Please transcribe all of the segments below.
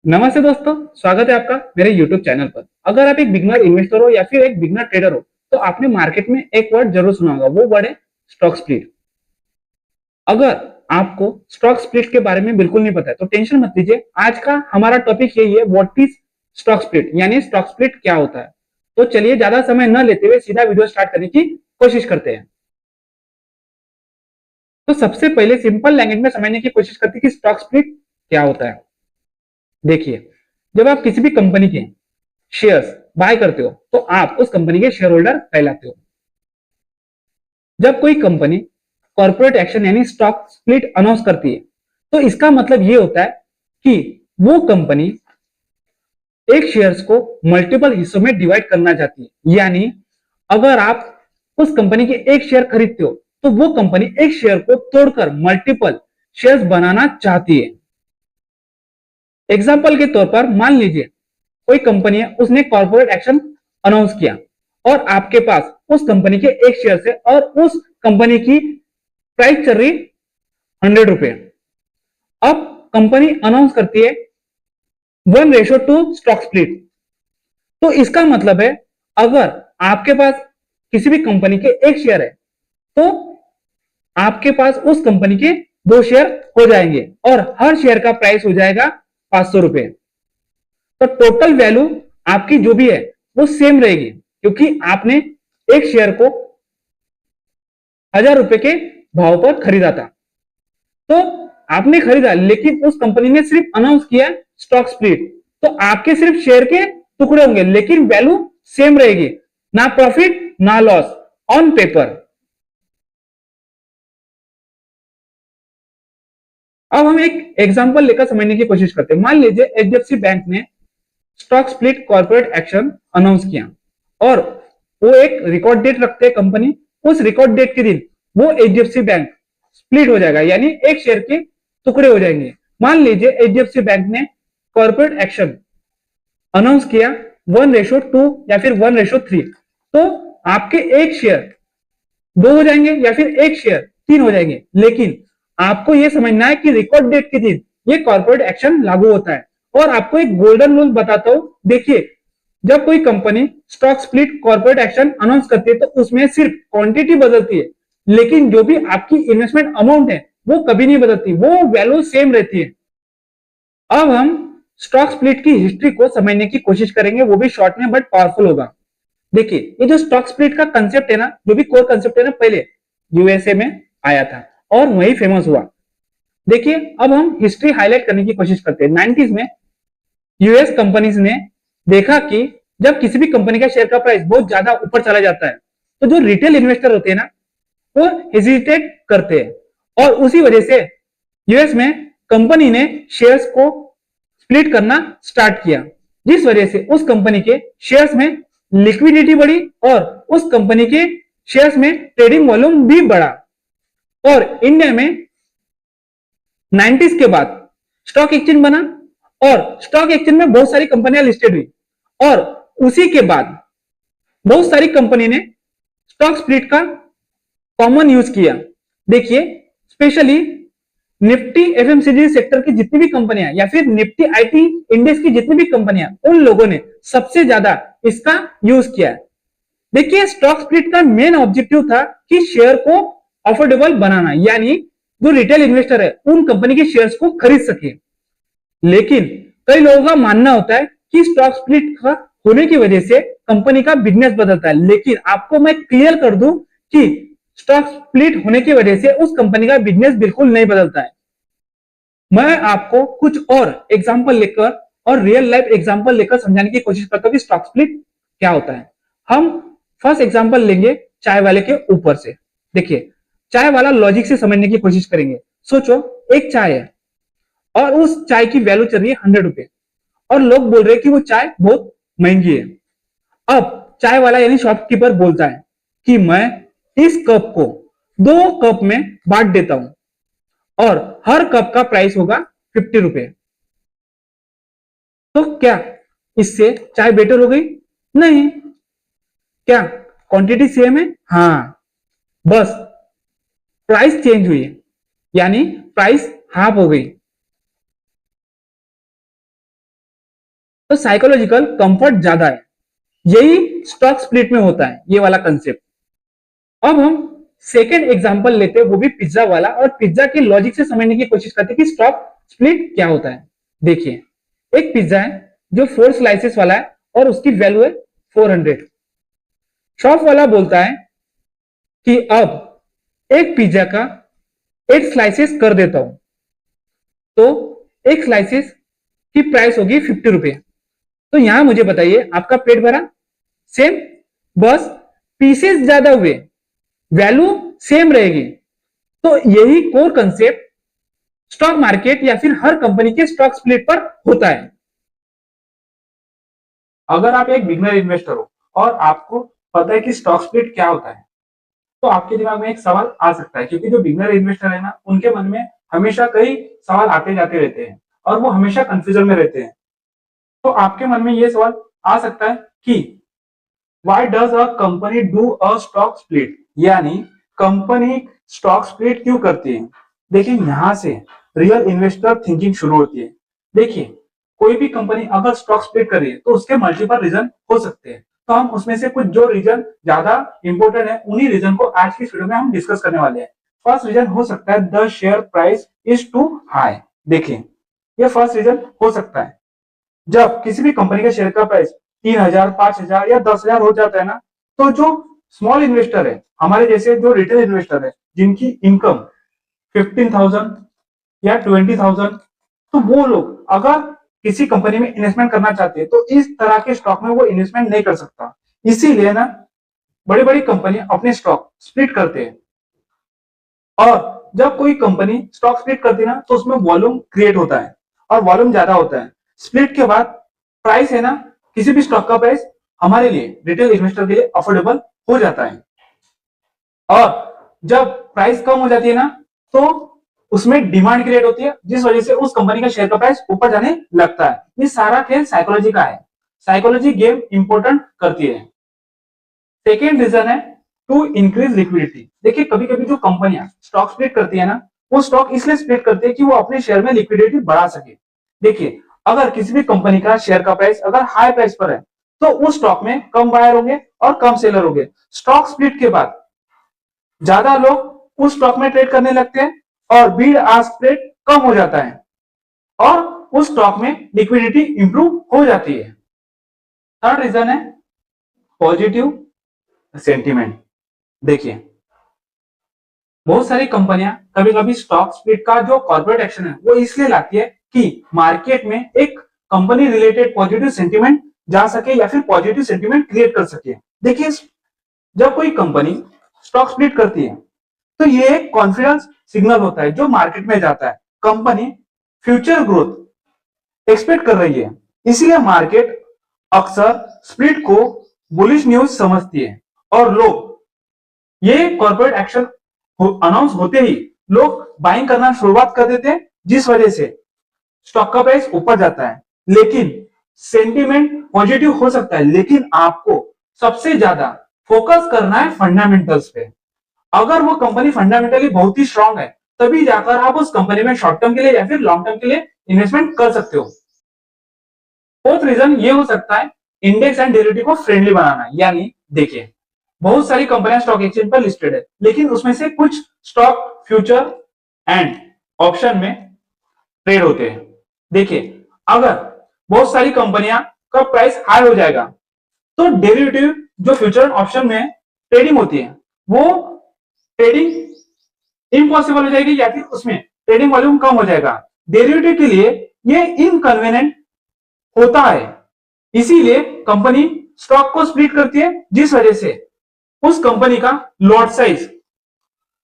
नमस्ते दोस्तों, स्वागत है आपका मेरे YouTube चैनल पर। अगर आप एक बिगनर इन्वेस्टर हो या फिर एक बिगनर ट्रेडर हो, तो आपने मार्केट में एक वर्ड जरूर सुना होगा, वो वर्ड है स्टॉक स्प्लिट। अगर आपको स्टॉक स्प्लिट के बारे में बिल्कुल नहीं पता है, तो टेंशन मत लीजिए। आज का हमारा टॉपिक यही है, व्हाट इज स्टॉक स्प्लिट, यानी स्टॉक स्प्लिट क्या होता है। तो चलिए ज्यादा समय न लेते हुए सीधा वीडियो स्टार्ट करने की कोशिश करते हैं। तो सबसे पहले सिंपल लैंग्वेज में समझने की कोशिश करते हैं कि स्टॉक स्प्लिट क्या होता है। देखिए, जब आप किसी भी कंपनी के शेयर्स बाय करते हो, तो आप उस कंपनी के शेयर होल्डर कहलाते हो। जब कोई कंपनी कॉर्पोरेट एक्शन यानी स्टॉक स्प्लिट अनाउंस करती है, तो इसका मतलब यह होता है कि वो कंपनी एक शेयर्स को मल्टीपल हिस्सों में डिवाइड करना चाहती है। यानी अगर आप उस कंपनी के एक शेयर खरीदते हो, तो वो कंपनी एक शेयर को तोड़कर मल्टीपल शेयर्स बनाना चाहती है। एग्जाम्पल के तौर पर मान लीजिए कोई कंपनी है, उसने कॉर्पोरेट एक्शन अनाउंस किया और आपके पास उस कंपनी के एक शेयर है और उस कंपनी की प्राइस चल रही 100 रुपए। अब कंपनी अनाउंस करती है 1:2 स्टॉक स्प्लिट। तो इसका मतलब है, अगर आपके पास किसी भी कंपनी के एक शेयर है, तो आपके पास उस कंपनी के दो शेयर हो जाएंगे और हर शेयर का प्राइस हो जाएगा 500 रुपए। तो टोटल वैल्यू आपकी जो भी है वो सेम रहेगी, क्योंकि आपने एक शेयर को 1000 रुपए के भाव पर खरीदा था। तो आपने खरीदा, लेकिन उस कंपनी ने सिर्फ अनाउंस किया स्टॉक स्प्लिट, तो आपके सिर्फ शेयर के टुकड़े होंगे, लेकिन वैल्यू सेम रहेगी। ना प्रॉफिट ना लॉस ऑन पेपर। अब हम एक एग्जांपल लेकर समझने की कोशिश करते हैं। मान लीजिए एचडीएफसी बैंक ने stock split corporate action announce किया और वो एक रिकॉर्ड डेट रखते हैं कंपनी। उस रिकॉर्ड डेट के दिन वो एचडीएफसी बैंक स्प्लिट हो जाएगा, यानी एक शेयर के टुकड़े हो जाएंगे। मान लीजिए एचडीएफसी बैंक ने कॉर्पोरेट एक्शन अनाउंस किया 1:2 या फिर 1:3, तो आपके एक शेयर दो हो जाएंगे या फिर एक शेयर तीन हो जाएंगे। लेकिन आपको यह समझना है कि रिकॉर्ड डेट के दिन ये कॉर्पोरेट एक्शन लागू होता है। और आपको एक गोल्डन रूल बताता हूं। देखिए, जब कोई company stock split corporate action announce करती है, तो उसमें सिर्फ क्वांटिटी बदलती है, लेकिन जो भी आपकी इन्वेस्टमेंट अमाउंट है वो कभी नहीं बदलती, वो वैल्यू सेम रहती है। अब हम स्टॉक स्प्लिट की हिस्ट्री को समझने की कोशिश करेंगे, वो भी शॉर्ट में बट पावरफुल होगा। देखिए, ये जो स्टॉक स्प्लिट का कंसेप्ट है ना, जो भी कोर कंसेप्ट है ना, पहले यूएसए में आया था और वही फेमस हुआ। देखिए, अब हम हिस्ट्री हाईलाइट करने की कोशिश करते हैं। 90s में यूएस कंपनीज ने देखा कि जब किसी भी कंपनी का शेयर का प्राइस बहुत ज्यादा ऊपर चला जाता है, तो जो रिटेल इन्वेस्टर होते हैं ना, वो हेजिटेट करते हैं और उसी वजह से यूएस में कंपनी ने शेयर्स को स्प्लिट करना स्टार्ट किया, जिस वजह से उस कंपनी के शेयर्स में लिक्विडिटी बढ़ी और उस कंपनी के शेयर्स में ट्रेडिंग वॉल्यूम भी बढ़ा। और इंडिया में 90s के बाद स्टॉक एक्सचेंज बना और स्टॉक एक्सचेंज में बहुत सारी कंपनियां लिस्टेड हुई और उसी के बाद बहुत सारी कंपनी ने स्टॉक स्प्लिट का कॉमन यूज किया। देखिए, स्पेशली निफ्टी एफएमसीजी सेक्टर की जितनी भी कंपनियां या फिर निफ्टी आईटी इंडेक्स की जितनी भी कंपनियां, उन लोगों ने सबसे ज्यादा इसका यूज किया। देखिए, स्टॉक स्प्लिट का मेन ऑब्जेक्टिव था कि शेयर को अफोर्डेबल बनाना, यानी जो रिटेल इन्वेस्टर है उन कंपनी के शेयर्स को खरीद सके। लेकिन कई लोगों का मानना होता है कि स्टॉक स्प्लिट का होने की वजह से कंपनी का बिजनेस बदलता है, लेकिन आपको मैं क्लियर कर दूं कि स्टॉक स्प्लिट होने की वजह से उस कंपनी का बिजनेस बिल्कुल नहीं बदलता है। मैं आपको कुछ और एग्जांपल लेकर और रियल लाइफ एग्जांपल लेकर समझाने की कोशिश करता हूं कि स्टॉक स्प्लिट क्या होता है। हम फर्स्ट एग्जांपल लेंगे चाय वाले के ऊपर से। देखिए, चाय वाला लॉजिक से समझने की कोशिश करेंगे। सोचो, एक चाय है और उस चाय की वैल्यू चल रही है 100 रुपए और लोग बोल रहे हैं कि वो चाय बहुत महंगी है। अब चाय वाला यानी शॉपकीपर बोलता है कि मैं इस कप को 2 कप में बांट देता हूं और हर कप का प्राइस होगा 50 रुपए। तो क्या इससे चाय बेटर हो गई? नहीं। क्या क्वांटिटी सेम है? हाँ, बस प्राइस चेंज हुई है, यानी प्राइस हाफ हो गई। तो साइकोलॉजिकल कंफर्ट ज्यादा है। यही स्टॉक स्प्लिट में होता है, ये वाला कंसेप्ट। अब हम सेकेंड एग्जांपल लेते हैं, वो भी पिज्जा वाला, और पिज्जा के लॉजिक से समझने की कोशिश करते हैं कि स्टॉक स्प्लिट क्या होता है। देखिए, एक पिज्जा है जो 4 स्लाइसेस वाला है और उसकी वैल्यू है 400। शॉप वाला बोलता है कि अब एक पिज्जा का 8 स्लाइसेस कर देता हूं, तो एक स्लाइसेस की प्राइस होगी 50 रुपए। तो यहां मुझे बताइए, आपका पेट भरा? सेम, बस पीसेस ज्यादा हुए, वैल्यू सेम रहेगी। तो यही कोर कंसेप्ट स्टॉक मार्केट या फिर हर कंपनी के स्टॉक स्प्लिट पर होता है। अगर आप एक बिगनर इन्वेस्टर हो और आपको पता है कि स्टॉक स्प्लिट क्या होता है, तो आपके दिमाग में एक सवाल आ सकता है, क्योंकि जो बिगनर इन्वेस्टर है ना, उनके मन में हमेशा कई सवाल आते जाते रहते हैं और वो हमेशा कंफ्यूजन में रहते हैं। तो आपके मन में ये सवाल आ सकता है कि why does a company do a stock split, यानी कंपनी स्टॉक स्प्लिट क्यों करती है। देखिए, यहां से रियल इन्वेस्टर थिंकिंग शुरू होती है। देखिए, कोई भी कंपनी अगर स्टॉक स्प्लिट कर रही है तो उसके मल्टीपल रीजन हो सकते हैं। तो हम उसमें से कुछ जो रीजन ज्यादा इंपॉर्टेंट है, उन्हीं रीजन को आज की वीडियो में हम डिस्कस करने वाले हैं। फर्स्ट रीजन हो सकता है the share price is too high. देखिए, ये फर्स्ट रीजन हो सकता है। जब किसी भी कंपनी का शेयर का प्राइस 3,000, 5,000 या 10,000 हो जाता है ना, तो जो स्मॉल इन्वेस्टर है, हमारे जैसे जो रिटेल इन्वेस्टर है, जिनकी इनकम 15,000 या 20,000, तो वो लोग अगर किसी कंपनी में इन्वेस्टमेंट करना चाहते हैं तो इस तरह के स्टॉक में वो इन्वेस्टमेंट नहीं कर सकता। इसीलिए ना बड़ी बड़ी कंपनी अपने स्टॉक स्प्लिट करते हैं। और जब कोई कंपनी स्टॉक स्प्लिट करती है ना, तो उसमें वॉल्यूम क्रिएट होता है और वॉल्यूम ज्यादा होता है। स्प्लिट के बाद प्राइस है ना, किसी भी स्टॉक का प्राइस हमारे लिए रिटेल इन्वेस्टर के लिए अफोर्डेबल हो जाता है। और जब प्राइस कम हो जाती है ना, तो उसमें डिमांड क्रिएट होती है, जिस वजह से उस कंपनी का शेयर का प्राइस ऊपर जाने लगता है। ये सारा खेल साइकोलॉजी का है। साइकोलॉजी गेम इंपॉर्टेंट करती है। सेकेंड रीजन है टू इंक्रीज लिक्विडिटी। देखिए, कभी कभी जो कंपनियां स्टॉक स्प्लिट करती है ना, वो स्टॉक इसलिए स्प्लिट करती है कि वो अपने शेयर में लिक्विडिटी बढ़ा सके। देखिए, अगर किसी भी कंपनी का शेयर का प्राइस अगर हाई प्राइस पर है, तो उस स्टॉक में कम बायर होंगे और कम सेलर होंगे। स्टॉक स्प्लिट के बाद ज्यादा लोग उस स्टॉक में ट्रेड करने लगते हैं और बीड आस्क स्प्रेड कम हो जाता है और उस स्टॉक में लिक्विडिटी इंप्रूव हो जाती है। थर्ड रीजन है पॉजिटिव सेंटीमेंट। देखिए, बहुत सारी कंपनियां कभी कभी स्टॉक स्प्लिट का जो कॉर्पोरेट एक्शन है वो इसलिए लाती है कि मार्केट में एक कंपनी रिलेटेड पॉजिटिव सेंटीमेंट जा सके या फिर पॉजिटिव सेंटीमेंट क्रिएट कर सके। देखिए, जब कोई कंपनी स्टॉक स्प्लिट करती है तो ये एक कॉन्फिडेंस सिग्नल होता है जो मार्केट में जाता है। कंपनी फ्यूचर ग्रोथ एक्सपेक्ट कर रही है, इसीलिए मार्केट अक्सर स्प्लिट को बुलिश न्यूज समझती है और लोग ये कॉर्पोरेट एक्शन अनाउंस होते ही लोग बाइंग करना शुरुआत कर देते हैं, जिस वजह से स्टॉक का प्राइस ऊपर जाता है। लेकिन सेंटीमेंट पॉजिटिव हो सकता है, लेकिन आपको सबसे ज्यादा फोकस करना है फंडामेंटल्स पे। अगर वो कंपनी फंडामेंटली बहुत ही स्ट्रांग है, तभी जाकर आप उस कंपनी में शॉर्ट टर्म के लिए या फिर लॉन्ग टर्म के लिए इन्वेस्टमेंट कर सकते हो। फोर्थ रीजन ये हो सकता है इंडेक्स एंड डेरिवेटिव को फ्रेंडली बनाना। यानी देखिए, बहुत सारी कंपनियां स्टॉक एक्सचेंज पर लिस्टेड है, लेकिन उसमें से कुछ स्टॉक फ्यूचर एंड ऑप्शन में ट्रेड होते हैं। देखिए, अगर बहुत सारी कंपनियां का प्राइस हाई हो जाएगा, तो डेरिवेटिव जो फ्यूचर ऑप्शन में ट्रेडिंग होती है, वो ट्रेडिंग इम्पॉसिबल हो जाएगी या फिर उसमें ट्रेडिंग वॉल्यूम कम हो जाएगा। डेरिवेटिव के लिए ये इनकन्वीनियंट होता है, इसीलिए कंपनी स्टॉक को स्प्लिट करती है, जिस वजह से उस कंपनी का लॉट साइज,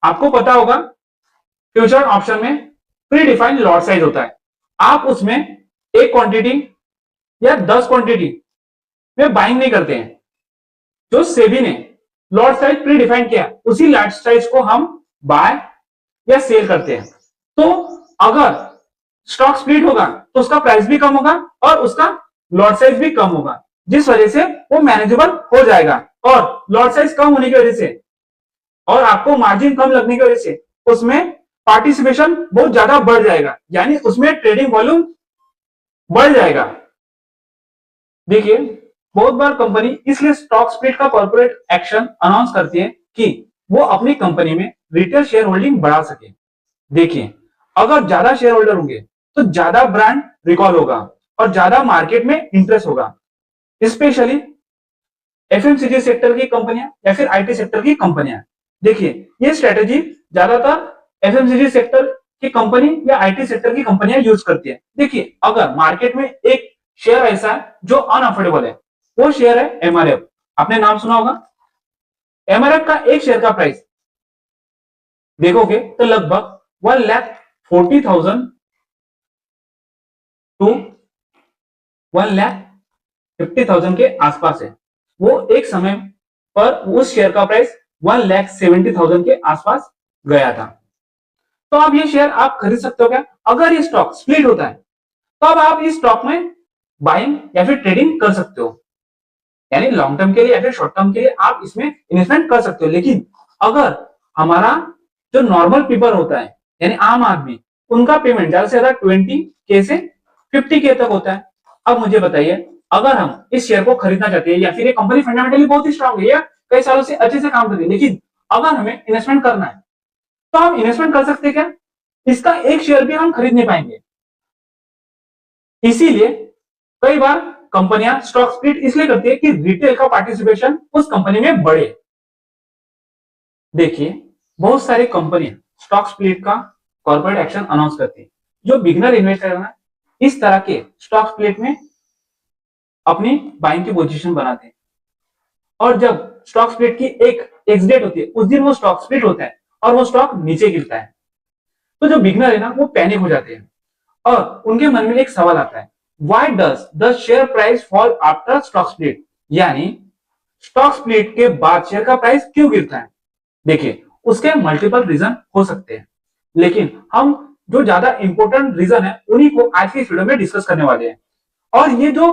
आपको पता होगा फ्यूचर ऑप्शन में प्री डिफाइंड लॉट साइज होता है। आप उसमें एक क्वांटिटी या 10 क्वांटिटी में बाइंग नहीं करते हैं। जो सेबी ने लॉट साइज प्री डिफाइन किया, उसी लॉट साइज को हम बाय या सेल करते हैं। तो अगर स्टॉक स्प्लिट होगा तो उसका प्राइस भी कम होगा और उसका लॉट साइज भी कम होगा, जिस वजह से वो मैनेजेबल हो जाएगा। और लॉट साइज कम होने की वजह से और आपको मार्जिन कम लगने की वजह से उसमें पार्टिसिपेशन बहुत ज्यादा बढ़ जाएगा, यानी उसमें ट्रेडिंग वॉल्यूम बढ़ जाएगा। देखिए, बहुत बार कंपनी इसलिए स्टॉक स्प्लिट का कॉर्पोरेट एक्शन अनाउंस करती है कि वो अपनी कंपनी में रिटेल शेयर होल्डिंग बढ़ा सके। देखिए, अगर ज्यादा शेयर होल्डर होंगे तो ज्यादा ब्रांड रिकॉल होगा और ज्यादा मार्केट में इंटरेस्ट होगा, स्पेशली एफएमसीजी सेक्टर की कंपनियां या फिर आईटी सेक्टर की कंपनियां। देखिए, ये स्ट्रेटेजी ज्यादातर एफएमसीजी सेक्टर की कंपनी या आईटी सेक्टर की कंपनियां यूज करती है। देखिए, अगर मार्केट में एक शेयर ऐसा है जो अनअफोर्डेबल है, वो शेयर है एमआरएफ। आपने नाम सुना होगा। एमआरएफ का एक शेयर का प्राइस देखोगे तो लगभग 1,40,000 टू 1,50,000 के आसपास है। वो एक समय पर उस शेयर का प्राइस 1,70,000 के आसपास गया था। तो अब ये शेयर आप खरीद सकते हो क्या? अगर ये स्टॉक स्प्लिट होता है तो अब आप इस स्टॉक में बाइंग या फिर ट्रेडिंग कर सकते हो, यानी लॉन्ग टर्म के लिए या फिर शॉर्ट टर्म के लिए आप इसमें इन्वेस्टमेंट कर सकते हो। लेकिन अगर हमारा जो नॉर्मल पीपल होता है, यानी आम आदमी, उनका पेमेंट ज्यादा से ज्यादा 20K से 50K तक होता है। अब मुझे बताइए, अगर हम इस शेयर को खरीदना चाहते हैं या फिर ये कंपनी फंडामेंटली बहुत ही स्ट्रांग है या कई सालों से अच्छे से काम कर रही है, लेकिन अगर हमें इन्वेस्टमेंट करना है तो हम इन्वेस्टमेंट कर सकते हैं क्या? इसका एक शेयर भी हम खरीद नहीं पाएंगे। इसीलिए कई बार कंपनियां स्टॉक स्प्लिट इसलिए करती है कि रिटेल का पार्टिसिपेशन उस कंपनी में बढ़े। देखिए, बहुत सारी कंपनियां स्टॉक स्प्लिट का कॉर्पोरेट एक्शन अनाउंस करती है। जो बिगनर इन्वेस्टर है ना, इस तरह के स्टॉक स्प्लिट में अपनी बाइंग की पोजीशन बनाते हैं और जब स्टॉक स्प्लिट की एक एक्स डेट होती है, उस दिन वो स्टॉक स्प्लिट होता है और वो स्टॉक नीचे गिरता है। तो जो बिगनर है ना, वो पैनिक हो जाते हैं और उनके मन में एक सवाल आता है, why does the share price fall after stock split? यानी स्टॉक स्प्लिट के बाद शेयर का प्राइस क्यों गिरता है? देखिए, उसके मल्टीपल रीजन हो सकते हैं, लेकिन हम जो ज्यादा इंपॉर्टेंट रीजन है उन्हीं को आज की इस वीडियो में डिस्कस करने वाले हैं। और ये जो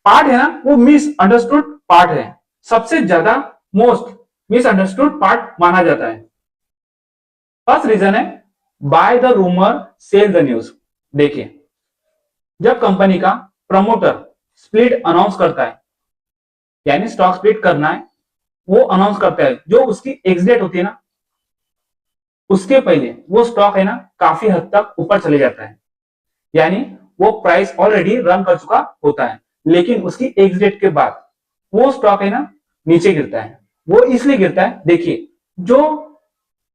पार्ट है ना, वो मिसअंडरस्टूड पार्ट है, सबसे ज्यादा मोस्ट मिसअंडरस्टूड पार्ट माना जाता है। फर्स्ट रीजन है by the rumour cell the news. देखिए, जब कंपनी का प्रमोटर स्प्लिट अनाउंस करता है, यानी स्टॉक स्प्लिट करना है, वो अनाउंस करता है, जो उसकी एक्स डेट होती है ना, उसके पहले वो स्टॉक है ना काफी हद तक ऊपर चले जाता है, यानी वो प्राइस ऑलरेडी रन कर चुका होता है। लेकिन उसकी एक्स डेट के बाद वो स्टॉक है ना नीचे गिरता है। वो इसलिए गिरता है, देखिए, जो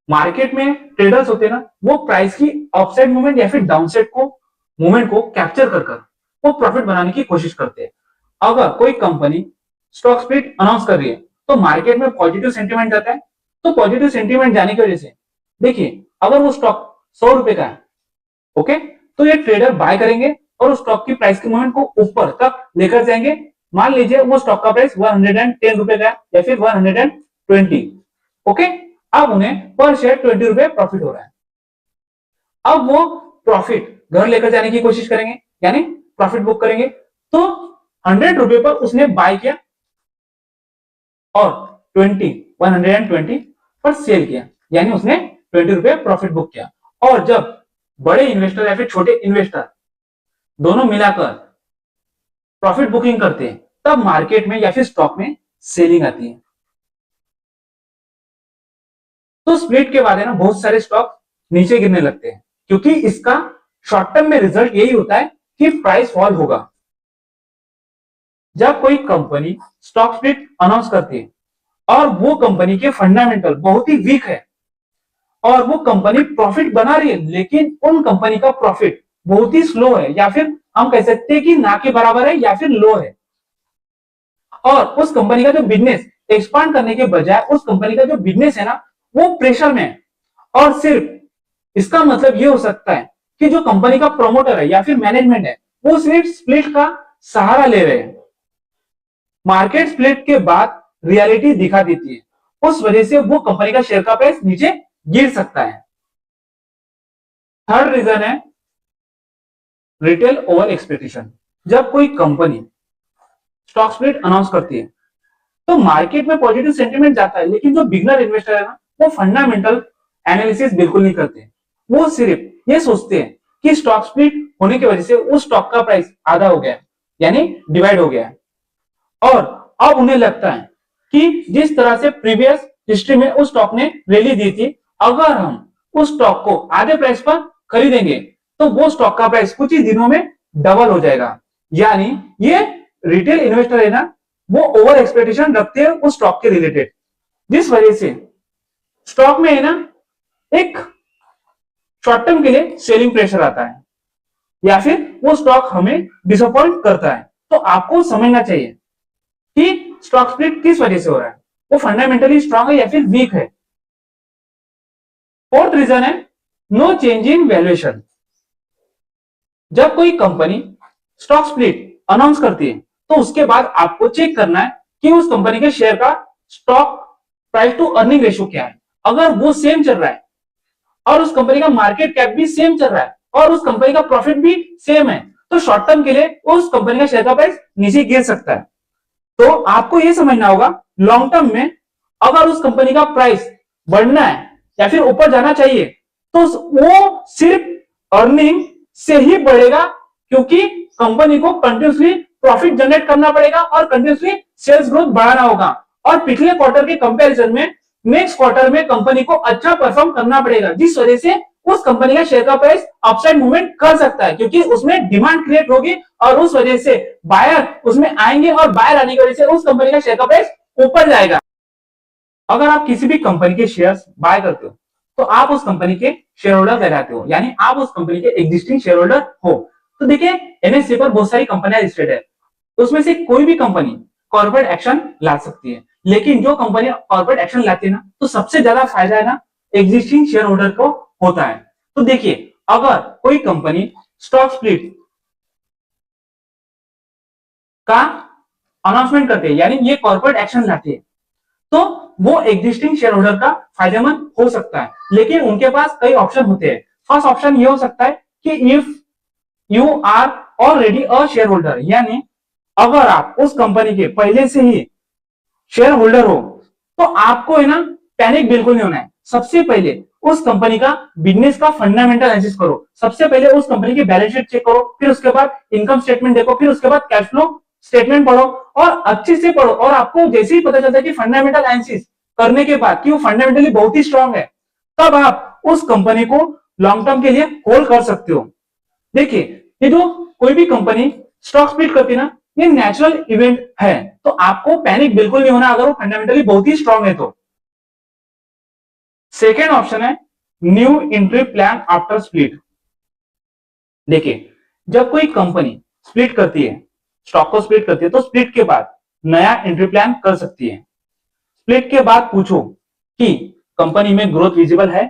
मार्केट में ट्रेडर्स होते हैं ना, वो प्राइस की अपसाइड मूवमेंट या फिर डाउनसाइड को मूवमेंट को कैप्चर कर वो प्रॉफिट बनाने की कोशिश करते हैं। अगर कोई कंपनी स्टॉक स्प्लिट अनाउंस कर रही है तो मार्केट में पॉजिटिव सेंटीमेंट जाता है। तो पॉजिटिव सेंटीमेंट जाने की वजह से देखिए, अगर वो स्टॉक 100 रुपए का है, ओके, तो ये ट्रेडर बाय करेंगे और उस स्टॉक की प्राइस की मूवमेंट को ऊपर तक लेकर जाएंगे। मान लीजिए वो स्टॉक का प्राइस 110 रुपए का है या फिर 120, ओके। अब उन्हें पर शेयर 20 रुपए प्रॉफिट हो रहा है। अब वो प्रॉफिट घर लेकर जाने की कोशिश करेंगे, यानी प्रॉफिट बुक करेंगे। तो 100 रुपए पर उसने बाय किया और 120 पर सेल किया, यानी उसने 20 रुपए प्रॉफिट बुक किया। और जब बड़े इन्वेस्टर या फिर छोटे इन्वेस्टर दोनों मिलाकर प्रॉफिट बुकिंग करते हैं, तब मार्केट में या फिर स्टॉक में सेलिंग आती है। तो स्प्लिट के बाद है ना, बहुत सारे स्टॉक नीचे गिरने लगते हैं, क्योंकि इसका शॉर्ट टर्म में रिजल्ट यही होता है कि प्राइस फॉल होगा। जब कोई कंपनी स्टॉक स्प्लिट अनाउंस करती है और वो कंपनी के फंडामेंटल बहुत ही वीक है और वो कंपनी प्रॉफिट बना रही है, लेकिन उन कंपनी का प्रॉफिट बहुत ही स्लो है, या फिर हम कह सकते हैं कि ना के बराबर है या फिर लो है, और उस कंपनी का जो बिजनेस एक्सपांड करने के बजाय उस कंपनी का जो बिजनेस है ना, वो प्रेशर में है। और सिर्फ इसका मतलब ये हो सकता है कि जो कंपनी का प्रमोटर है या फिर मैनेजमेंट है, वो सिर्फ स्प्लिट का सहारा ले रहे हैं। मार्केट स्प्लिट के बाद रियलिटी दिखा देती है, उस वजह से वो कंपनी का शेयर का प्राइस नीचे गिर सकता है। थर्ड रीजन है रिटेल ओवर एक्सपेक्टेशन। जब कोई कंपनी स्टॉक स्प्लिट अनाउंस करती है तो मार्केट में पॉजिटिव सेंटीमेंट जाता है, लेकिन जो बिगनर इन्वेस्टर है ना, वो फंडामेंटल एनालिसिस बिल्कुल नहीं करते। वो सिर्फ ये सोचते हैं कि स्टॉक स्प्लिट होने की वजह से उस स्टॉक का प्राइस आधा हो गया, यानी डिवाइड हो गया है। और अब उन्हें लगता है कि जिस तरह से प्रीवियस हिस्ट्री में उस स्टॉक ने रैली दी थी, अगर हम उस स्टॉक को आधे प्राइस पर खरीदेंगे तो वो स्टॉक का प्राइस कुछ ही दिनों में डबल हो जाएगा। यानी ये रिटेल इन्वेस्टर है ना, वो ओवर एक्सपेक्टेशन रखते हैं उस स्टॉक के रिलेटेड, जिस वजह से स्टॉक में है ना एक शॉर्ट टर्म के लिए सेलिंग प्रेशर आता है, या फिर वो स्टॉक हमें डिसअपॉइंट करता है। तो आपको समझना चाहिए कि स्टॉक स्प्लिट किस वजह से हो रहा है, वो फंडामेंटली स्ट्रांग है या फिर वीक है। फोर्थ रीजन है नो चेंज इन वैल्यूएशन। जब कोई कंपनी स्टॉक स्प्लिट अनाउंस करती है तो उसके बाद आपको चेक करना है कि उस कंपनी के शेयर का stock price to earning ratio क्या है। अगर वो सेम चल रहा है और उस कंपनी का मार्केट कैप भी सेम चल रहा है और उस कंपनी का प्रॉफिट भी सेम है, तो शॉर्ट टर्म के लिए उस कंपनी का शेयर का प्राइस नीचे गिर सकता है। तो आपको यह समझना होगा लॉन्ग टर्म में अगर उस कंपनी का प्राइस बढ़ना है या फिर ऊपर जाना चाहिए तो वो सिर्फ अर्निंग से ही बढ़ेगा, क्योंकि कंपनी को कंटिन्यूसली प्रॉफिट जनरेट करना पड़ेगा और कंटिन्यूसली सेल्स ग्रोथ बढ़ाना होगा। और पिछले क्वार्टर के कंपैरिजन में नेक्स्ट क्वार्टर में कंपनी को अच्छा परफॉर्म करना पड़ेगा, जिस वजह से उस कंपनी का शेयर का प्राइस अपसाइड मूवमेंट कर सकता है, क्योंकि उसमें डिमांड क्रिएट होगी और उस वजह से बायर उसमें आएंगे और बायर आने की वजह से उस कंपनी का शेयर का प्राइस ऊपर जाएगा। अगर आप किसी भी कंपनी के शेयर्स बाय करते हो तो आप उस कंपनी के शेयर होल्डर कहलाते हो, यानी आप उस कंपनी के एग्जिस्टिंग शेयर होल्डर हो। तो देखिए एनएससी पर बहुत सारी कंपनियां लिस्टेड है, उसमें से कोई भी कंपनी कॉर्पोरेट एक्शन ला सकती है, लेकिन जो कंपनी कॉर्पोरेट एक्शन लाती है ना तो सबसे ज्यादा फायदा है ना एग्जिस्टिंग शेयर होल्डर को होता है। तो देखिए अगर कोई कंपनी स्टॉक स्प्लिट का अनाउंसमेंट करती है, यानी ये कॉर्पोरेट एक्शन लाती है, तो वो एग्जिस्टिंग शेयर होल्डर का फायदेमंद हो सकता है। लेकिन उनके पास कई ऑप्शन होते हैं। फर्स्ट ऑप्शन ये हो सकता है कि if you are already a shareholder, यानी अगर आप उस कंपनी के पहले से ही शेयर होल्डर हो तो आपको है ना पैनिक बिल्कुल नहीं होना है। सबसे पहले उस कंपनी का बिजनेस का फंडामेंटल एनालिसिस करो, सबसे पहले उस कंपनी की बैलेंस शीट चेक करो, फिर उसके बाद इनकम स्टेटमेंट देखो, फिर उसके बाद कैश फ्लो स्टेटमेंट पढ़ो और अच्छे से पढ़ो। और आपको जैसे ही पता चलता है कि फंडामेंटल एनालिसिस करने के बाद कि वो फंडामेंटली बहुत ही स्ट्रांग है, तब आप उस कंपनी को लॉन्ग टर्म के लिए होल्ड कर सकते हो। देखिए ये जो कोई भी कंपनी स्टॉक स्प्लिट करती है ना, ये नेचुरल इवेंट है, तो आपको पैनिक बिल्कुल नहीं होना अगर वो फंडामेंटली बहुत ही स्ट्रांग है तो। सेकेंड ऑप्शन है new entry plan after split. देखिए जब कोई कंपनी स्प्लिट करती है, स्टॉक को स्प्लिट करती है, तो स्प्लिट के बाद नया एंट्री प्लान कर सकती है। स्प्लिट के बाद पूछो कि कंपनी में ग्रोथ विजिबल है,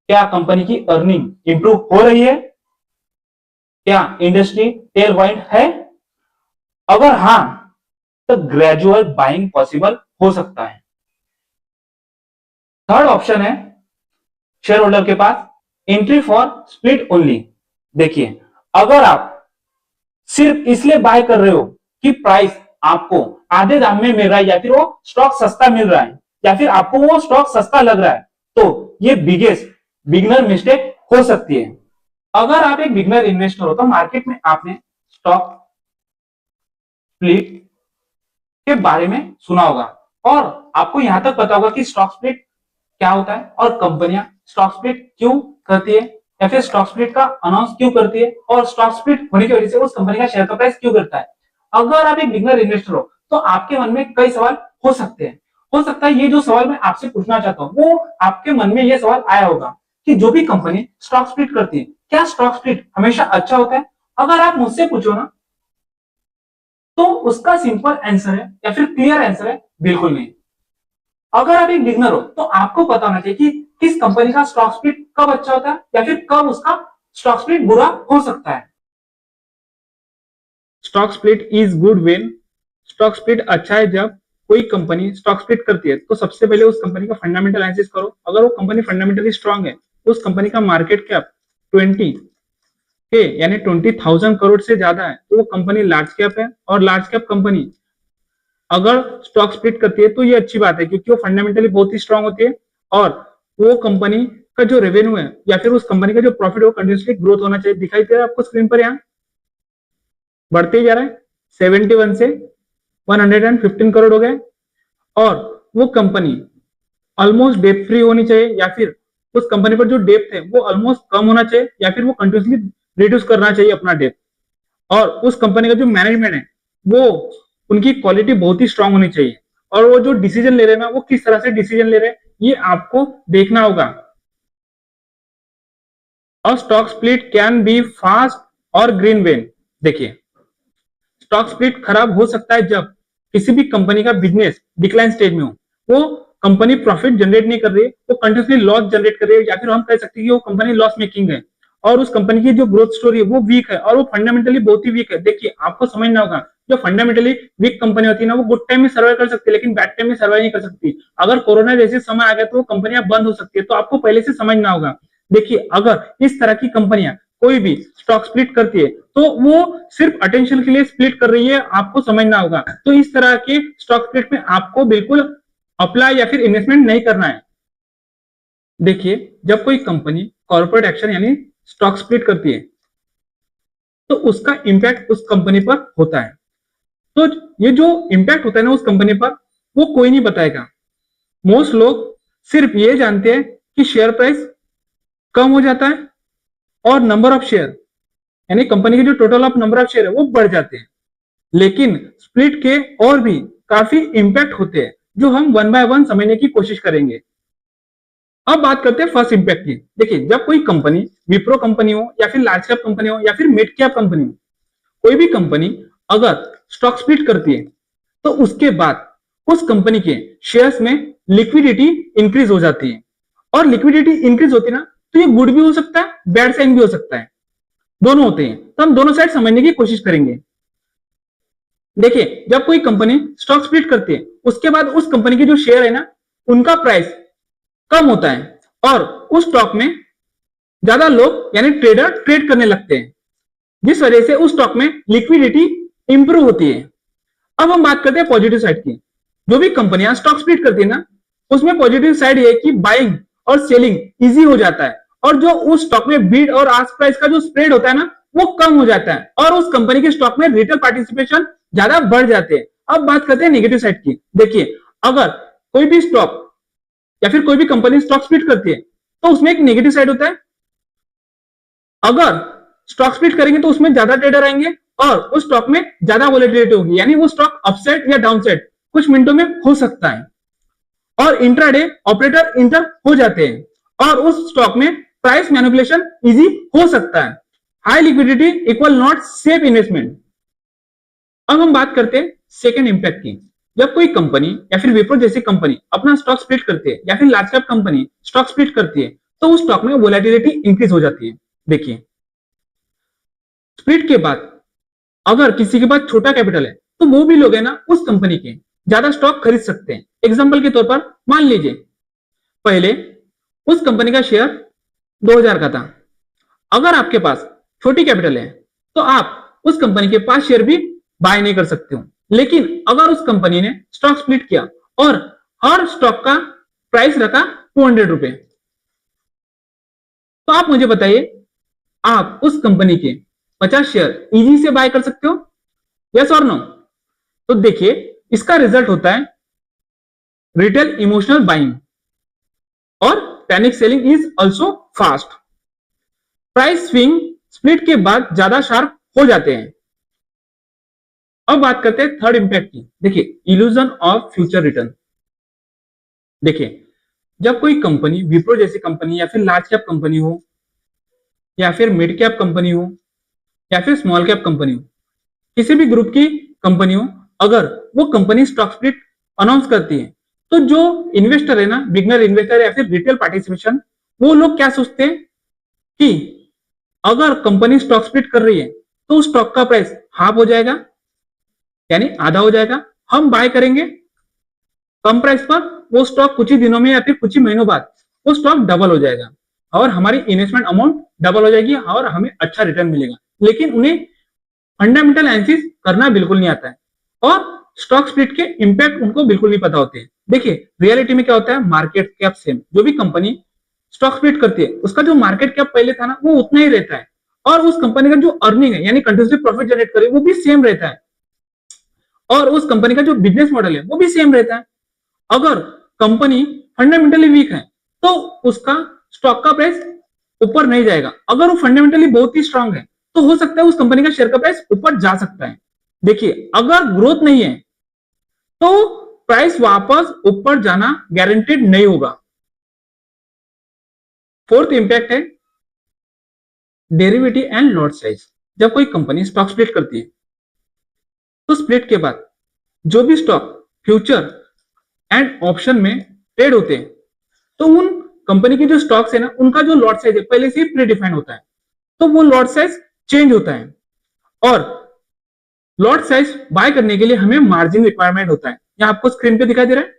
क्या कंपनी की अर्निंग इंप्रूव हो रही है, क्या इंडस्ट्री टेलवाइंड है, अगर हां तो ग्रेजुअल बाइंग पॉसिबल हो सकता है। थर्ड ऑप्शन है शेयर होल्डर के पास एंट्री फॉर स्प्लिट ओनली। देखिए अगर आप सिर्फ इसलिए बाय कर रहे हो कि प्राइस आपको आधे दाम में मिल रहा है या फिर वो स्टॉक सस्ता मिल रहा है या फिर आपको वो स्टॉक सस्ता लग रहा है, तो ये बिगनर मिस्टेक हो सकती है। अगर आप एक बिगनर इन्वेस्टर हो तो मार्केट में आपने स्टॉक स्प्लिट के बारे में सुना होगा और आपको यहां तक पता होगा कि स्टॉक स्प्लिट क्या होता है और कंपनियां स्टॉक स्प्लिट क्यों करती है या फिर स्टॉक स्प्लिट का अनाउंस क्यों करती है और स्टॉक स्प्लिट होने की वजह से उस कंपनी का शेयर का प्राइस क्यों करता है। अगर आप एक बिगनर इन्वेस्टर हो तो आपके मन में कई सवाल हो सकते हैं। हो सकता है ये जो सवाल मैं आपसे पूछना चाहता हूँ वो आपके मन में ये सवाल आया होगा कि जो भी कंपनी स्टॉक स्प्लिट करती है, क्या स्टॉक स्प्लिट हमेशा अच्छा होता है? अगर आप मुझसे पूछो ना तो उसका सिंपल आंसर है या फिर क्लियर आंसर है बिल्कुल नहीं। अगर आप एक बिगनर हो तो आपको पता होना चाहिए कि किस कंपनी का स्टॉक स्प्लिट कब अच्छा होता है या फिर कब उसका स्टॉक स्प्लिट बुरा हो सकता है। Stock split is good when, stock split अच्छा है जब कोई कंपनी स्टॉक स्प्लिट करती है तो सबसे पहले उस कंपनी का फंडामेंटल एनालिसिस करो। अगर वो कंपनी फंडामेंटली स्ट्रांग है, उस कंपनी का मार्केट कैप 20 के यानी 20,000 करोड़ से ज्यादा है, तो वो कंपनी लार्ज कैप है। और लार्ज कैप कंपनी अगर स्टॉक स्प्लिट करती है तो ये अच्छी बात है क्योंकि वो फंडामेंटली बहुत ही स्ट्रांग होती है और वो कंपनी का जो रेवेन्यू है या फिर उस कंपनी का जो प्रॉफिट है वो कंटिन्यूसली ग्रोथ होना चाहिए। दिखाई दे रहा है आपको स्क्रीन पर यहाँ? बढ़ते ही जा रहा है, 71 से 115 करोड़ हो गए, और वो कंपनी ऑलमोस्ट डेट फ्री होनी चाहिए, या फिर उस कंपनी पर जो डेट है वो ऑलमोस्ट कम होना चाहिए, या फिर वो कंटिन्यूसली रिड्यूस करना चाहिए अपना डेट। और उस कंपनी का जो मैनेजमेंट है वो उनकी क्वालिटी बहुत ही स्ट्रांग होनी चाहिए, और वो जो डिसीजन ले रहे हैं ना वो किस तरह से डिसीजन ले रहे हैं ये आपको देखना होगा। और stock split can be fast और ग्रीन वेन। देखिए, स्टॉक स्प्लिट खराब हो सकता है जब किसी भी कंपनी का बिजनेस डिक्लाइन स्टेज में हो, वो कंपनी प्रॉफिट जनरेट नहीं कर रही है, वो कंटिन्यूसली लॉस जनरेट कर रही है, या फिर हम कह सकते हैं कि वो कंपनी लॉस मेकिंग है, और उस कंपनी की जो ग्रोथ स्टोरी है वो वीक है, और वो फंडामेंटली बहुत ही वीक है। देखिए, आपको समझना होगा, जो फंडामेंटली वीक कंपनी होती है ना वो गुड टाइम में सर्वाइव कर सकती है, लेकिन बैड टाइम में सर्वाइव नहीं कर सकती। अगर कोरोना जैसे समय आ गया तो वो कंपनियां बंद हो सकती है, तो आपको पहले से समझना होगा। देखिए, अगर इस तरह की कंपनियां कोई भी स्टॉक स्प्लिट करती है तो वो सिर्फ अटेंशन के लिए स्प्लिट कर रही है, आपको समझना होगा। तो इस तरह के स्टॉक स्प्लिट में आपको बिल्कुल अप्लाई या फिर इन्वेस्टमेंट नहीं करना है। देखिए, जब कोई कंपनी कॉर्पोरेट एक्शन यानी स्टॉक स्प्लिट करती है तो उसका इंपैक्ट उस कंपनी पर होता है। तो ये जो इंपैक्ट होता है ना उस कंपनी पर, वो कोई नहीं बताएगा। मोस्ट लोग सिर्फ ये जानते हैं कि शेयर प्राइस कम हो जाता है और नंबर ऑफ शेयर यानी कंपनी के जो total of number of share है वो बढ़ जाते हैं। लेकिन स्प्लिट के और भी काफी इंपैक्ट होते हैं जो हम वन बाय वन समझने की कोशिश करेंगे। अब बात करते हैं फर्स्ट इंपैक्ट की। देखिए, जब कोई कंपनी विप्रो कंपनी हो या फिर लार्ज कैप कंपनी हो या फिर मिड कैप कंपनी हो, कोई भी कंपनी अगर स्टॉक स्प्लिट करती है तो उसके बाद उस कंपनी के शेयर्स में लिक्विडिटी इंक्रीज हो जाती है। और लिक्विडिटी इंक्रीज होती है ना तो ये गुड भी हो सकता है, बैड साइन भी हो सकता है, दोनों होते हैं। तो हम दोनों साइड समझने की कोशिश करेंगे। देखिए, जब कोई कंपनी स्टॉक स्प्लिट करती है उसके बाद उस कंपनी के जो शेयर है ना उनका प्राइस कम होता है, और उस स्टॉक में ज्यादा लोग यानी ट्रेडर ट्रेड करने लगते हैं, जिस वजह से उस स्टॉक में लिक्विडिटी इंप्रूव होती है। अब हम बात करते हैं पॉजिटिव साइड की। जो भी कंपनियां स्टॉक स्प्लिट करती है ना उसमें पॉजिटिव साइड ये है कि बाइंग और सेलिंग इजी हो जाता है, और जो उस स्टॉक में बीड और आस्क प्राइस का जो स्प्रेड होता है ना वो कम हो जाता है, और उस कंपनी के स्टॉक में रिटेल पार्टिसिपेशन ज्यादा बढ़ जाते हैं। अब बात करते हैं नेगेटिव साइड की। देखिए, अगर कोई भी स्टॉक या फिर कोई भी कंपनी स्टॉक स्प्लिट करती है तो उसमें एक नेगेटिव साइड होता है। अगर स्टॉक स्प्लिट करेंगे तो उसमें ज्यादा ट्रेडर आएंगे और उस स्टॉक में ज्यादा वोलेटिलिटी होगी, यानी वो स्टॉक अपसाइड या डाउनसाइड कुछ मिनटों में हो सकता है, और इंट्राडे ऑपरेटर इंटर हो जाते हैं और उस स्टॉक में प्राइस मैनिपुलेशन इजी हो सकता है। High liquidity equal not safe investment. अब हम बात करते हैं सेकेंड इंपैक्ट की। जब कोई कंपनी या फिर विप्रो जैसी कंपनी अपना स्टॉक स्प्लिट करती है या फिर large cap company stock split करती है तो उस स्टॉक में वोलेटिलिटी इंक्रीज हो जाती है। देखिए, स्प्लिट के बाद अगर किसी के पास छोटा कैपिटल है तो वो भी लोग है ना उस कंपनी के ज्यादा स्टॉक खरीद सकते हैं। एग्जांपल के तौर पर मान लीजिए पहले उस कंपनी का शेयर 2000 का था। अगर आपके पास छोटी कैपिटल है तो आप उस कंपनी के 5 शेयर भी बाय नहीं कर सकते हो। लेकिन अगर उस कंपनी ने स्टॉक स्प्लिट किया और हर स्टॉक का प्राइस रखा 200 रुपए, तो आप मुझे बताइए आप उस कंपनी के 50 शेयर इजी से बाय कर सकते हो? यस और नो? तो देखिए, इसका रिजल्ट होता है रिटेल इमोशनल बाइंग, और panic selling is also fast. Price swing split के बाद ज्यादा शार्प हो जाते हैं। अब बात करते हैं थर्ड इंपैक्ट की। देखिए, इल्यूजन ऑफ फ्यूचर रिटर्न। देखिए, जब कोई कंपनी विप्रो जैसी कंपनी या फिर लार्ज कैप कंपनी हो या फिर मिड कैप कंपनी हो या फिर स्मॉल कैप कंपनी हो, किसी भी ग्रुप की कंपनी हो, अगर वो कंपनी स्टॉक स्प्लिट अनाउंस करती है तो जो इन्वेस्टर है ना, बिगनर इन्वेस्टर या फिर रिटेल पार्टिसिपेशन, वो लोग क्या सोचते हैं कि अगर कंपनी स्टॉक स्प्लिट कर रही है तो उस स्टॉक का प्राइस हाफ हो जाएगा यानी आधा हो जाएगा, हम बाय करेंगे कम प्राइस पर, वो स्टॉक कुछ ही दिनों में या फिर कुछ ही महीनों बाद वो स्टॉक डबल हो जाएगा और हमारी इन्वेस्टमेंट अमाउंट डबल हो जाएगी और हमें अच्छा रिटर्न मिलेगा। लेकिन उन्हें फंडामेंटल एनालिसिस करना बिल्कुल नहीं आता है और स्टॉक स्प्लिट के इंपैक्ट उनको बिल्कुल नहीं पता होते हैं। देखिए, रियलिटी में क्या होता है, मार्केट कैप सेम, जो भी कंपनी स्टॉक स्प्लिट करती है उसका जो मार्केट कैप पहले था ना वो उतना ही रहता है, और उस कंपनी का जो अर्निंग है यानी कंटिन्यूसली प्रॉफिट जनरेट करे वो भी सेम रहता है, और उस कंपनी का जो बिजनेस मॉडल है वो भी सेम रहता है। अगर कंपनी फंडामेंटली वीक है तो उसका स्टॉक का प्राइस ऊपर नहीं जाएगा। अगर वो फंडामेंटली बहुत ही स्ट्रांग है तो हो सकता है उस कंपनी का शेयर का प्राइस ऊपर जा सकता है। देखिए, अगर ग्रोथ नहीं है तो प्राइस वापस ऊपर जाना गारंटेड नहीं होगा। फोर्थ इंपैक्ट है डेरिवेटिव एंड लॉट साइज। जब कोई कंपनी स्टॉक स्प्लिट करती है तो स्प्लिट के बाद जो भी स्टॉक फ्यूचर एंड ऑप्शन में ट्रेड होते हैं तो उन कंपनी के जो स्टॉक्स है ना उनका जो लॉट साइज है पहले से ही प्रीडिफाइंड होता है, तो वो लॉट साइज चेंज होता है। और लॉट साइज बाय करने के लिए हमें मार्जिन रिक्वायरमेंट होता है, यहां आपको स्क्रीन पे दिखाई दे रहा है।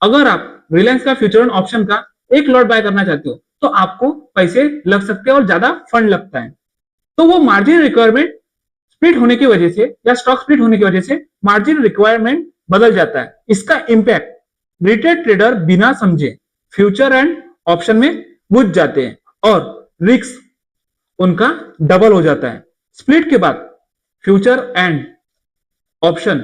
अगर आप रिलायंस का फ्यूचर एंड ऑप्शन का एक लॉट बाय करना चाहते हो तो आपको पैसे लग सकते हैं और ज्यादा फंड लगता है। तो वो मार्जिन रिक्वायरमेंट स्प्लिट होने की वजह से या स्टॉक स्प्लिट होने की वजह से मार्जिन रिक्वायरमेंट बदल जाता है। इसका इंपैक्ट रिटेल ट्रेडर बिना समझे फ्यूचर एंड ऑप्शन में घुस जाते हैं और रिस्क उनका डबल हो जाता है। स्प्लिट के बाद फ्यूचर एंड ऑप्शन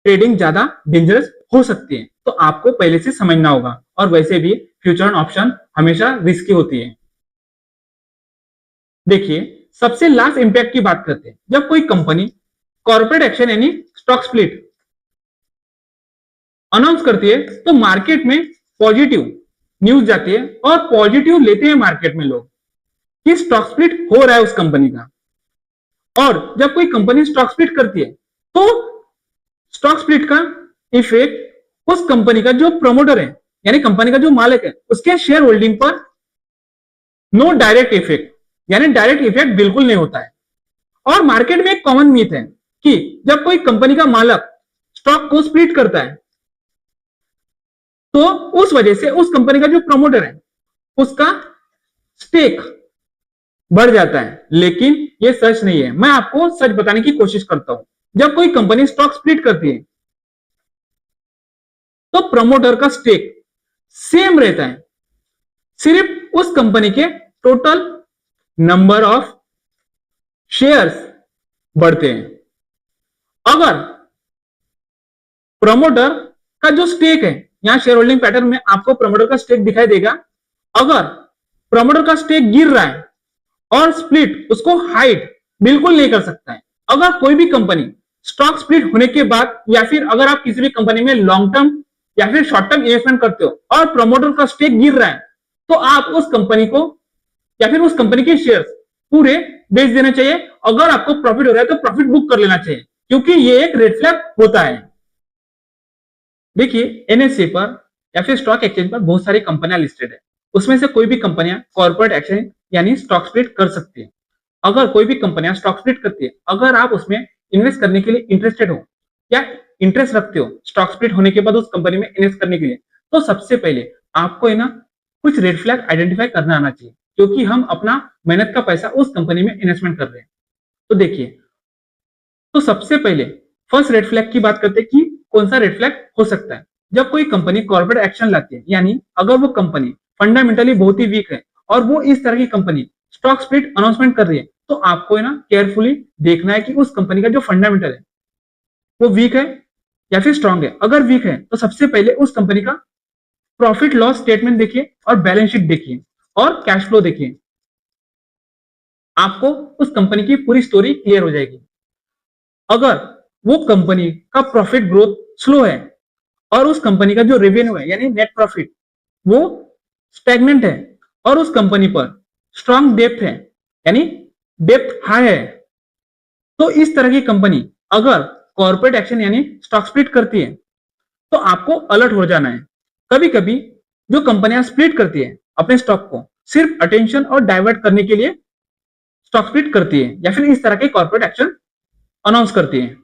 ट्रेडिंग ज्यादा डेंजरस हो सकती है, तो आपको पहले से समझना होगा। और वैसे भी फ्यूचर एंड ऑप्शन हमेशा रिस्की होती है। देखिए, सबसे लास्ट इंपैक्ट की बात करते हैं। जब कोई कंपनी कॉर्पोरेट एक्शन यानी स्टॉक स्प्लिट अनाउंस करती है तो मार्केट में पॉजिटिव न्यूज जाती है और पॉजिटिव लेते हैं मार्केट में लोग कि स्टॉक स्प्लिट हो रहा है उस कंपनी का। और जब कोई कंपनी स्टॉक स्प्लिट करती है तो स्टॉक स्प्लिट का इफेक्ट उस कंपनी का जो प्रमोटर है यानी कंपनी का जो मालिक है उसके शेयर होल्डिंग पर नो डायरेक्ट इफेक्ट यानी डायरेक्ट इफेक्ट बिल्कुल नहीं होता है। और मार्केट में एक कॉमन मीथ है कि जब कोई कंपनी का मालिक स्टॉक को स्प्लिट करता है तो उस वजह से उस कंपनी का जो प्रमोटर है उसका स्टेक बढ़ जाता है, लेकिन यह सच नहीं है। मैं आपको सच बताने की कोशिश करता हूं। जब कोई कंपनी स्टॉक स्प्लिट करती है तो प्रमोटर का स्टेक सेम रहता है, सिर्फ उस कंपनी के टोटल नंबर ऑफ शेयर्स बढ़ते हैं। अगर प्रमोटर का जो स्टेक है, यहां शेयर होल्डिंग पैटर्न में आपको प्रमोटर का स्टेक दिखाई देगा, अगर प्रमोटर का स्टेक गिर रहा है और स्प्लिट उसको हाइड बिल्कुल नहीं कर सकता है। अगर कोई भी कंपनी स्टॉक स्प्लिट होने के बाद या फिर अगर आप किसी भी कंपनी में लॉन्ग टर्म या फिर शॉर्ट टर्म इन्वेस्टमेंट करते हो और प्रमोटर का स्टेक गिर रहा है तो आप उस कंपनी को या फिर उस कंपनी के शेयर्स पूरे बेच देना चाहिए। अगर आपको प्रॉफिट हो रहा है तो प्रॉफिट बुक कर लेना चाहिए, क्योंकि ये एक रेड फ्लैग होता है। देखिए, एनएससी पर या फिर स्टॉक एक्सचेंज पर बहुत सारी कंपनियां लिस्टेड है, उसमें से कोई भी कंपनियां कॉर्पोरेट एक्शन यानी स्टॉक स्प्लिट कर सकती है। अगर कोई भी कंपनियां स्टॉक स्प्लिट करती है, अगर आप उसमें इन्वेस्ट करने के लिए इंटरेस्टेड हो या इंटरेस्ट रखते हो स्टॉक स्प्लिट होने के बाद उस कंपनी में इन्वेस्ट करने के लिए, तो सबसे पहले आपको है ना कुछ रेड फ्लैग आइडेंटिफाई करना आना चाहिए, क्योंकि हम अपना मेहनत का पैसा उस कंपनी में इन्वेस्टमेंट कर रहे हैं। तो देखिए, तो सबसे पहले फर्स्ट रेड फ्लैग की बात करते हैं कि कौन सा रेड फ्लैग हो सकता है। जब कोई कंपनी कॉर्पोरेट एक्शन लाती है, यानी अगर वो कंपनी फंडामेंटली बहुत ही वीक है और वो इस तरह की कंपनी स्टॉक स्प्लिट अनाउंसमेंट कर रही है, तो आपको है ना केयरफुली देखना है कि उस कंपनी का जो फंडामेंटल है वो वीक है या फिर स्ट्रांग है। अगर वीक है तो सबसे पहले उस कंपनी का प्रॉफिट लॉस स्टेटमेंट देखिए और बैलेंस शीट देखिए और कैश फ्लो देखिए, आपको उस कंपनी की पूरी स्टोरी क्लियर हो जाएगी। अगर वो कंपनी का प्रॉफिट ग्रोथ स्लो है और उस कंपनी का जो रेवेन्यू है यानी नेट प्रॉफिट वो स्टैग्नेंट है और उस कंपनी पर स्ट्रांग डेप्थ है यानी डेप्थ हाई है, तो इस तरह की कंपनी अगर कॉर्पोरेट एक्शन यानी स्टॉक स्प्लिट करती है तो आपको अलर्ट हो जाना है। कभी कभी जो कंपनियां स्प्लिट करती है अपने स्टॉक को सिर्फ अटेंशन और डाइवर्ट करने के लिए स्टॉक स्प्लिट करती है या फिर इस तरह के कॉर्पोरेट एक्शन अनाउंस करती है।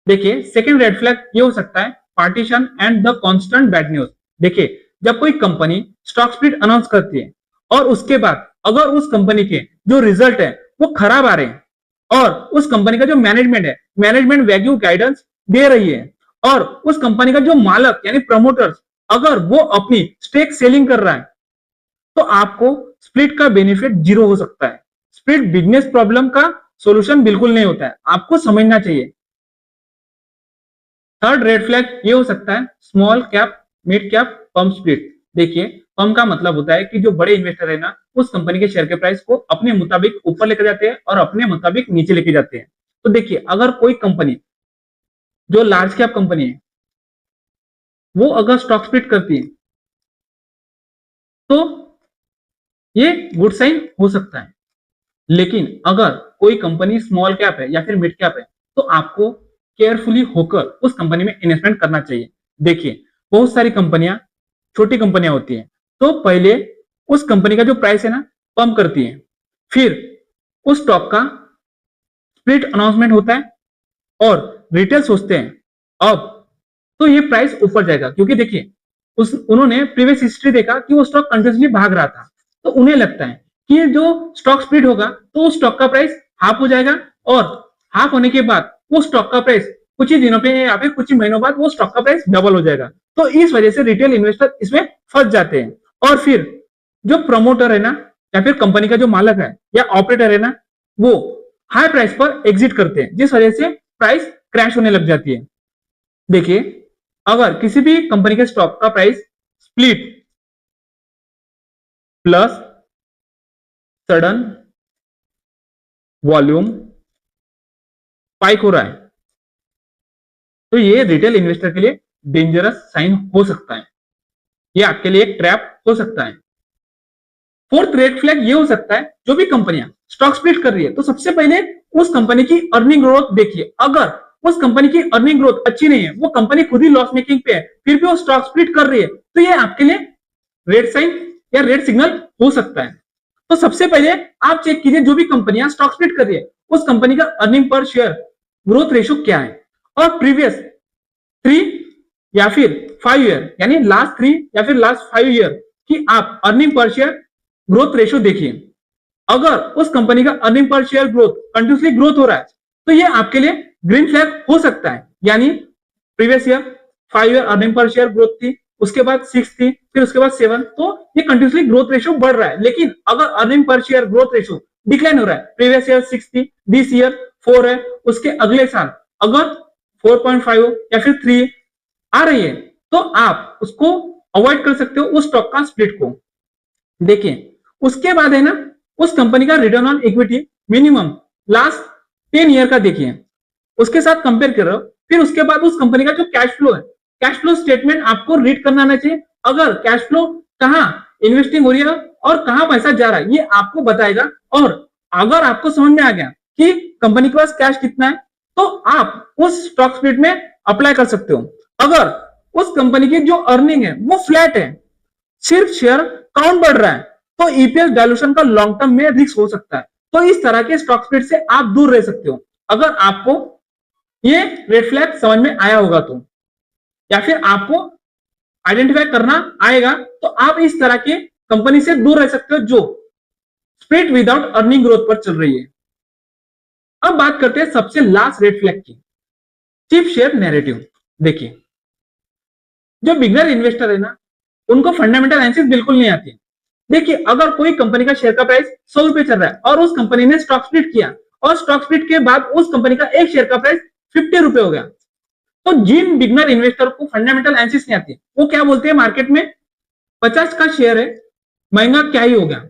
देखिए, सेकंड रेड फ्लैग ये हो सकता है partition and the constant bad news. देखिए, जब कोई कंपनी स्टॉक स्प्लिट अनाउंस करती है और उसके बाद अगर उस कंपनी के जो रिजल्ट है वो खराब आ रहे हैं और उस कंपनी का जो मैनेजमेंट है, मैनेजमेंट वैल्यू गाइडेंस दे रही है और उस कंपनी का जो मालक यानी प्रमोटर्स अगर वो अपनी स्टेक सेलिंग कर रहा है तो आपको स्प्लिट का बेनिफिट जीरो हो सकता है। स्प्लिट बिजनेस प्रॉब्लम का सॉल्यूशन बिल्कुल नहीं होता है, आपको समझना चाहिए। थर्ड रेड फ्लैग ये हो सकता है small cap mid cap pump split. देखिए, पम्प का मतलब होता है कि जो बड़े इन्वेस्टर है ना, उस कंपनी के शेयर के प्राइस को अपने मुताबिक ऊपर लेकर जाते हैं और अपने मुताबिक नीचे लेके जाते हैं। तो देखिए, अगर कोई कंपनी जो लार्ज कैप कंपनी है वो अगर स्टॉक स्प्लिट करती है तो ये गुड साइन हो सकता है। लेकिन अगर कोई कंपनी स्मॉल कैप है या फिर मिड कैप है तो आपको केयरफुली होकर उस कंपनी में इन्वेस्टमेंट करना चाहिए। देखिए, बहुत सारी कंपनियां छोटी कंपनियां होती हैं, तो पहले उस कंपनी का जो प्राइस है ना पंप करती है, फिर उस स्टॉक का स्प्लिट अनाउंसमेंट होता है और रिटेल सोचते हैं अब तो ये प्राइस ऊपर जाएगा, क्योंकि देखिए उन्होंने प्रीवियस हिस्ट्री देखा कि वो स्टॉक कंटिन्यूसली भाग रहा था, तो उन्हें लगता है कि ये जो स्टॉक स्प्लिट होगा तो उस स्टॉक का प्राइस हाफ हो जाएगा और हाफ होने के बाद वो स्टॉक का प्राइस कुछ ही दिनों पे या फिर कुछ ही महीनों बाद वो स्टॉक का प्राइस डबल हो जाएगा। तो इस वजह से रिटेल इन्वेस्टर इसमें फंस जाते हैं और फिर जो प्रमोटर है ना या फिर कंपनी का जो मालक है या ऑपरेटर है ना, वो हाई प्राइस पर एग्जिट करते हैं, जिस वजह से प्राइस क्रैश होने लग जाती है। देखिए, अगर किसी भी कंपनी के स्टॉक का price split plus sudden volume spike हो रहा है तो ये रिटेल इन्वेस्टर के लिए डेंजरस साइन हो सकता है, ये आपके लिए एक ट्रैप हो सकता है। फोर्थ रेड फ्लैग ये हो सकता है, जो भी कंपनियां स्टॉक स्प्लिट कर रही है तो सबसे पहले उस कंपनी की अर्निंग ग्रोथ देखिए। अगर उस कंपनी की अर्निंग ग्रोथ अच्छी नहीं है, वो कंपनी खुद ही लॉस मेकिंग पे है, फिर भी वो स्टॉक स्प्लिट कर रही है, तो ये आपके लिए रेड साइन या रेड सिग्नल हो सकता है। तो सबसे पहले आप चेक कीजिए, जो भी कंपनियां स्टॉक स्प्लिट कर रही है उस कंपनी का earning per share growth ratio क्या है और प्रीवियस 3 या फिर 5 ईयर यानी लास्ट 3 या फिर लास्ट 5 ईयर की आप earning per share growth ratio देखिए। अगर उस कंपनी का earning per share growth continuously growth हो रहा है तो ये आपके लिए ग्रीन फ्लैग हो सकता है, यानी previous year 5 year earning per share growth थी, उसके बाद 6 थी, फिर उसके बाद 7, तो ये कंटिन्यूसली ग्रोथ रेशो बढ़ रहा है। लेकिन अगर earning per share growth ratio decline हो रहा है, प्रीवियस ईयर 6 थी, दिस ईयर 4 है, उसके अगले साल अगर 4.5 हो या फिर 3 आ रही है तो आप उसको अवॉइड कर सकते हो, उस स्टॉक का स्प्लिट को। देखिए, उसके बाद है ना उस कंपनी का return on equity minimum last 10 year का देखिए, उसके साथ कंपेयर कर रहे हो। फिर उसके बाद उस कंपनी का जो कैश फ्लो है, कैश फ्लो स्टेटमेंट आपको रीड करना आना चाहिए। अगर कैश फ्लो कहाँ इन्वेस्टिंग हो रही है और कहाँ पैसा जा रहा है ये आपको बताएगा। और अगर आपको समझ में आ गया कि कंपनी के पास कैश कितना है तो आप उस स्टॉक स्प्लिट में अप्लाई कर सकते हो। अगर उस कंपनी की जो अर्निंग है वो फ्लैट है, सिर्फ शेयर काउंट बढ़ रहा है, तो ईपीएस डायलूशन का लॉन्ग टर्म में रिस्क हो सकता है। तो इस तरह के स्टॉक स्प्लिट से आप दूर रह सकते हो। अगर आपको ये रेड फ्लैग समझ में आया होगा तो, या फिर आपको आइडेंटिफाई करना आएगा तो आप इस तरह के कंपनी से दूर रह सकते हो जो स्प्लिट विदाउट अर्निंग ग्रोथ पर चल रही है। अब बात करते हैं सबसे लास्ट रेड फ्लैग की, चीप शेयर नैरेटिव। देखिए, जो बिगनर इन्वेस्टर है ना उनको फंडामेंटल एनालिसिस बिल्कुल नहीं आती। देखिए, अगर कोई कंपनी का शेयर का प्राइस 100 रुपए चल रहा है और उस कंपनी ने स्टॉक स्प्लिट किया और स्टॉक स्प्लिट के बाद उस कंपनी का एक शेयर का प्राइस 50 रुपए हो गया, तो जिन बिगनर इन्वेस्टर को फंडामेंटल एनालिसिस नहीं आती वो क्या बोलते हैं, मार्केट में 50 का शेयर है, महंगा क्या ही हो गया।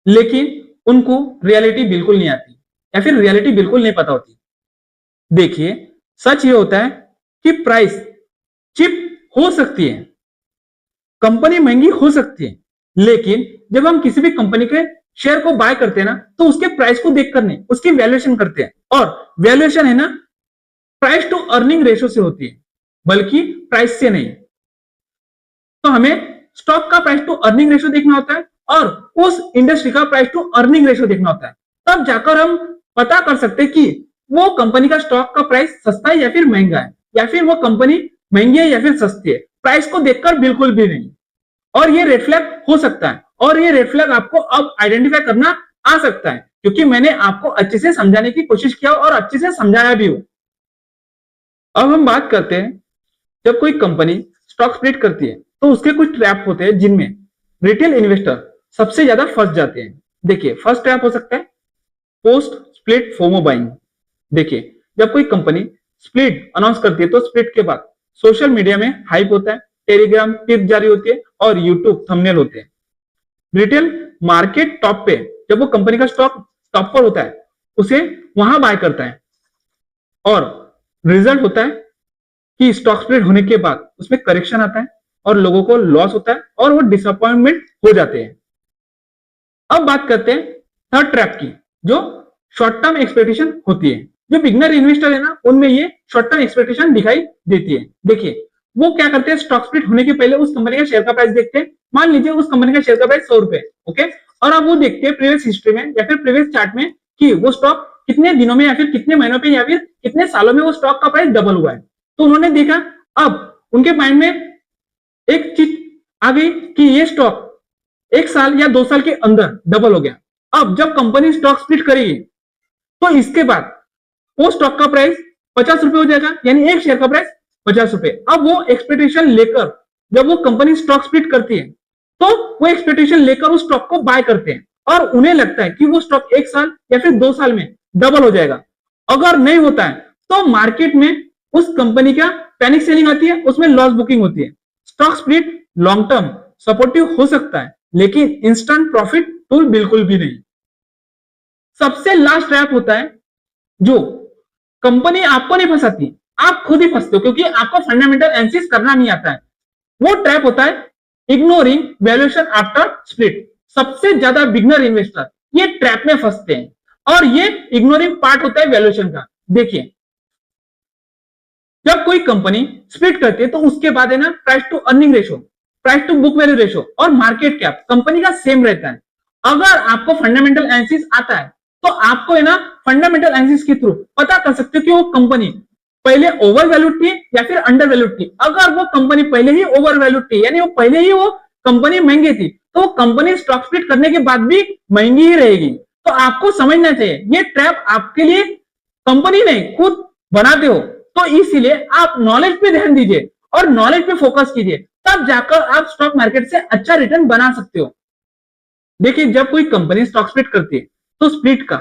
लेकिन उनको रियलिटी बिल्कुल नहीं आती या फिर रियलिटी बिल्कुल नहीं पता होती। देखिए, सच ये होता है कि प्राइस चिप हो सकती है, कंपनी महंगी हो सकती है, लेकिन जब हम किसी भी कंपनी के शेयर को बाय करते हैं ना तो उसके प्राइस को देखकर नहीं, उसकी वैल्यूएशन करते हैं। और वैल्यूएशन है ना प्राइस टू अर्निंग रेशो से होती है, बल्कि प्राइस से नहीं। तो हमें स्टॉक का प्राइस टू अर्निंग रेशो देखना होता है और उस इंडस्ट्री का प्राइस टू अर्निंग रेशो देखना होता है, तब जाकर हम पता कर सकते हैं कि वो कंपनी का स्टॉक का प्राइस सस्ता है या फिर महंगा है, या फिर वो कंपनी महंगी है या फिर सस्ती है। प्राइस को देखकर बिल्कुल भी नहीं। और ये रेड फ्लैग हो सकता है, और ये रेड फ्लैग आपको अब आइडेंटिफाई करना आ सकता है, क्योंकि मैंने आपको अच्छे से समझाने की कोशिश किया और अच्छे से समझाया भी हो। अब हम बात करते हैं, जब कोई कंपनी स्टॉक स्प्लिट करती है तो उसके कुछ ट्रैप होते हैं जिनमें रिटेल इन्वेस्टर सबसे ज्यादा फंस जाते हैं। देखिए, फर्स्ट ट्रैप हो सकता है पोस्ट स्प्लिट फोमो बाइंग। देखिए, जब कोई कंपनी स्प्लिट अनाउंस करती है तो स्प्लिट के बाद सोशल मीडिया में हाइप होता है, टेलीग्राम टिप जारी होती है और यूट्यूब थंबनेल होते हैं। रिटेल मार्केट टॉप पे जब वो कंपनी का स्टॉक टॉप पर होता है उसे वहां बाय करता है और रिजल्ट होता है कि स्टॉक स्प्लिट होने के बाद उसमें करेक्शन आता है और लोगों को लॉस होता है और वो डिसअपॉइंटमेंट हो जाते हैं। अब बात करते हैं थर्ड ट्रैप की, जो शॉर्ट टर्म एक्सपेक्टेशन होती है। जो बिगनर इन्वेस्टर है ना, उनमें ये शॉर्ट टर्म एक्सपेक्टेशन दिखाई देती है। देखिए, वो क्या करते हैं, स्टॉक स्प्लिट होने के पहले उस कंपनी का शेयर का प्राइस देखते हैं। मान लीजिए उस कंपनी का शेयर का प्राइस 100 रुपए, ओके, और अब वो देखते हैं प्रीवियस हिस्ट्री में या फिर प्रीवियस चार्ट में कि वो स्टॉक कितने दिनों में या फिर कितने महीनों पे या फिर कितने सालों में वो स्टॉक का प्राइस डबल हुआ है। तो उन्होंने देखा, अब उनके माइंड में एक चीज आ गई कि ये स्टॉक 1 साल या 2 साल के अंदर डबल हो गया। अब जब कंपनी स्टॉक स्प्लिट करेगी तो इसके बाद वो स्टॉक का प्राइस 50 रुपए हो जाएगा, यानी एक शेयर का प्राइस 50 रुपए। अब वो एक्सपेक्टेशन लेकर जब वो कंपनी स्टॉक स्प्लिट करती है तो वो एक्सपेक्टेशन लेकर उस स्टॉक को बाय करते हैं और उन्हें लगता है कि वो स्टॉक 1 साल या फिर 2 साल में डबल हो जाएगा। अगर नहीं होता है तो मार्केट में उस कंपनी का पैनिक सेलिंग आती है, उसमें लॉस बुकिंग होती है। Stock split long term supportive हो सकता है लेकिन इंस्टेंट प्रॉफिट टूल बिल्कुल भी नहीं। सबसे लास्ट ट्रैप होता है जो कंपनी आपको नहीं फंसाती, आप खुद ही फंसते हो क्योंकि आपको फंडामेंटल एनालिसिस करना नहीं आता है। वो ट्रैप होता है इग्नोरिंग वैल्यूएशन आफ्टर स्प्लिट। सबसे ज्यादा बिगनर इन्वेस्टर ये ट्रैप में फंसते हैं और ये इग्नोरिंग पार्ट होता है वैल्यूएशन का। देखिए, जब कोई कंपनी स्प्लिट करती है तो उसके बाद है ना, price to earning ratio, price to book value ratio और मार्केट कैप कंपनी का सेम रहता है। अगर आपको फंडामेंटल एनालिसिस आता है तो आपको है ना, फंडामेंटल एनालिसिस के थ्रू पता कर सकते हो कि वो कंपनी पहले ओवर वैल्यूड थी या फिर अंडर वैल्यूड थी। अगर वो कंपनी पहले ही ओवर वैल्यूड थी, यानी वो पहले ही वो कंपनी महंगी थी, तो वो कंपनी स्टॉक स्प्लिट करने के बाद भी महंगी ही रहेगी। तो आपको समझना चाहिए ये ट्रैप आपके लिए कंपनी नहीं खुद बनाते हो। तो इसीलिए आप नॉलेज पे ध्यान दीजिए और नॉलेज पे फोकस कीजिए, तब जाकर आप स्टॉक मार्केट से अच्छा रिटर्न बना सकते हो। देखिए, जब कोई कंपनी स्टॉक स्प्लिट करती है तो स्प्लिट का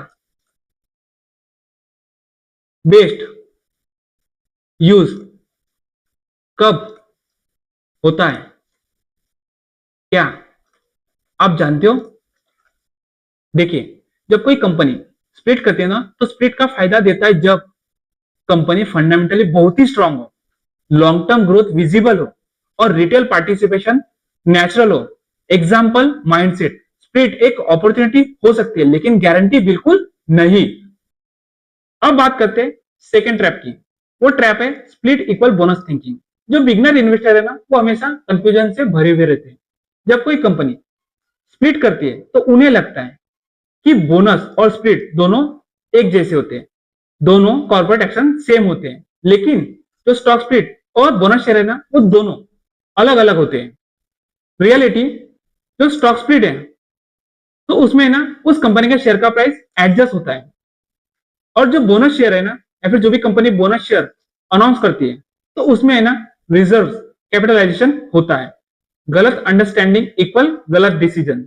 बेस्ट यूज कब होता है, क्या आप जानते हो? देखिए, जब कोई कंपनी स्प्लिट करती है ना, तो स्प्लिट का फायदा देता है जब कंपनी फंडामेंटली बहुत ही स्ट्रांग हो, लॉन्ग टर्म ग्रोथ विजिबल हो और रिटेल पार्टिसिपेशन नेचुरल हो। एग्जाम्पल माइंडसेट, स्प्लिट एक अपॉर्चुनिटी हो सकती है लेकिन गारंटी बिल्कुल नहीं। अब बात करते हैं सेकेंड ट्रैप की। वो ट्रैप है स्प्लिट इक्वल बोनस थिंकिंग। जो बिगनर इन्वेस्टर है ना, वो हमेशा कंफ्यूजन से भरे हुए रहते हैं। जब कोई कंपनी स्प्लिट करती है तो उन्हें लगता है कि बोनस और स्प्लिट दोनों एक जैसे होते हैं, दोनों कॉर्पोरेट एक्शन सेम होते हैं, लेकिन जो स्टॉक स्प्लिट और बोनस शेयर है ना, वो दोनों अलग अलग होते हैं। रियलिटी, जो स्टॉक स्प्लिट है तो उसमें ना उस कंपनी का शेयर का प्राइस एडजस्ट होता है और जो बोनस शेयर है ना, या फिर जो भी कंपनी बोनस शेयर अनाउंस करती है तो उसमें है ना रिजर्व कैपिटलाइजेशन होता है। गलत अंडरस्टैंडिंग इक्वल गलत डिसीजन।